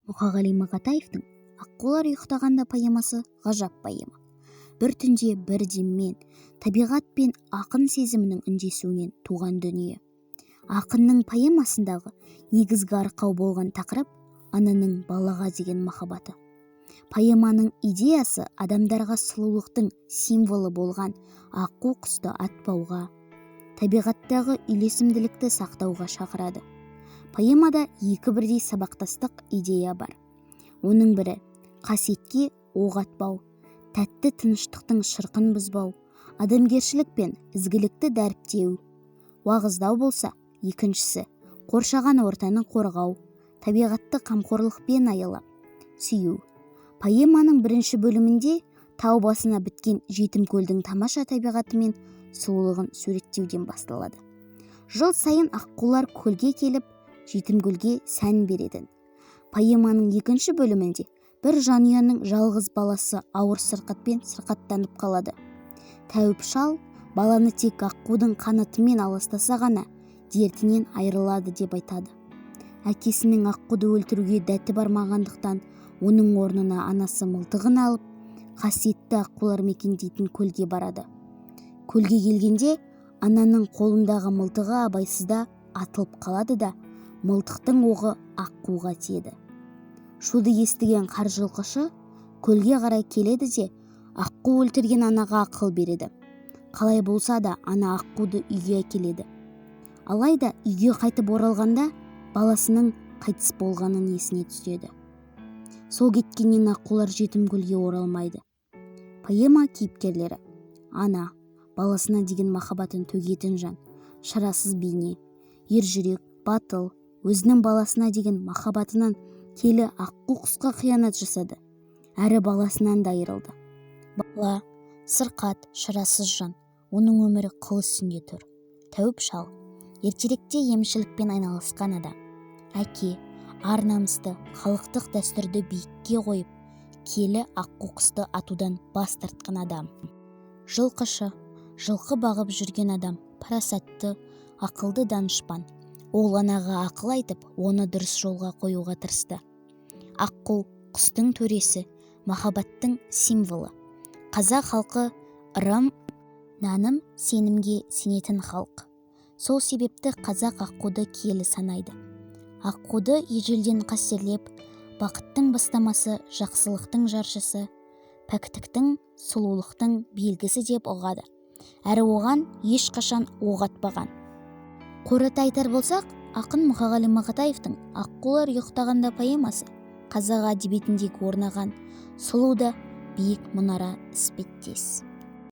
Мұқағали Мақатаевтың «Аққулар ұйықтағанда» поэмасы ғажап поэма. Бір түнде бір деммен, табиғат пен ақын сезімінің үндесуінен туған дүние. Ақынның поэмасындағы негізгі арқау болған тақырып ананың балаға деген махаббаты. Поэманың идеясы адамдарға сұлулықтың символы болған аққу құсты атпауға, табиғаттағы үйлесімділікті сақтауға шақырады. Поэмада екі бірдей сабақтастық идея бар. Оның бірі қасиетке оқ атпау, тәтті тыныштықтың шырқын бұзбау, адамгершілік пен ізгілікті дәріптеу. Уағыздау болса, екіншісі қоршаған ортаны қорғау, табиғатты қамқорлықпен аялап сүю. Поэманың бірінші бөлімінде тау басына біткен жетім көлдің тамаша табиғаты мен сұлулығын суреттеуден басталады. Жыл сайын аққулар көлге келіп, жетім көлге сән беретін. Поэманың екінші бөлімінде бір жанұяның жалғыз баласы ауыр сырқатпен сырқаттанып қалады. Тәуіп шал баланы тек аққудың қанатымен аластаса ғана дертінен айырылады деп айтады. Әкесінің аққуды өлтіруге дәті бармағандықтан оның орнына анасы мылтығын алып, қасиетті аққулар мекендейтін көлге барады. Көлге келгенде ананың қолындағы мылтығы абайсызда атылып қалады да, мылтықтың оғы аққуға тиеді. Шуды естіген қар жылқышы көлге қарай келеді де, аққу өлтірген анаға ақыл береді. Қалай болса да ана аққуды үйге әкеледі. Алайда үйге қайтып оралғанда баласының қайтыс болғанын есіне түседі. Сол кеткеннен аққулар жетім көлге оралмайды. Поэма кейіпкерлері: ана, баласына деген махаббатын төгетін жан, шарасыз бейне, ержүрек, батыл, өзінің баласына деген махаббатынан келі аққу құсқа қиянат жасады, әрі баласынан да айырылды. Бала, сырқат, шарасыз жан, оның өмірі қыл үстінде тұр. Тәуіп шал, ертеректе емшілікпен айналысқан адам. Әке, ар-намысты, халықтық дәстүрді биікке қойып, келі аққу құсты атудан бас тартқан адам. Жылқышы, жылқы бағып жүрген адам, парасатты, ақылды данышпан. Ол анаға ақыл айтып, оны дұрыс жолға қоюға тырысты. Аққу, құстың төресі, махаббаттың символы. Қазақ халқы ырым, наным, сенімге сенетін халық. Сол себепті қазақ аққуды киелі санайды. Аққуды ежелден қастерлеп, бақыттың бастамасы, жақсылықтың жаршысы, пәктіктің, сұлулықтың белгісі деп ұғады. Әрі оған ешқашан оқ атпаған. Қорыта айтар болсақ, ақын Мұқағали Мақатаевтың «Аққулар ұйықтағанда» поэмасы қазақ әдебиетіндегі орнаған сұлу да биік мұнара іспеттес.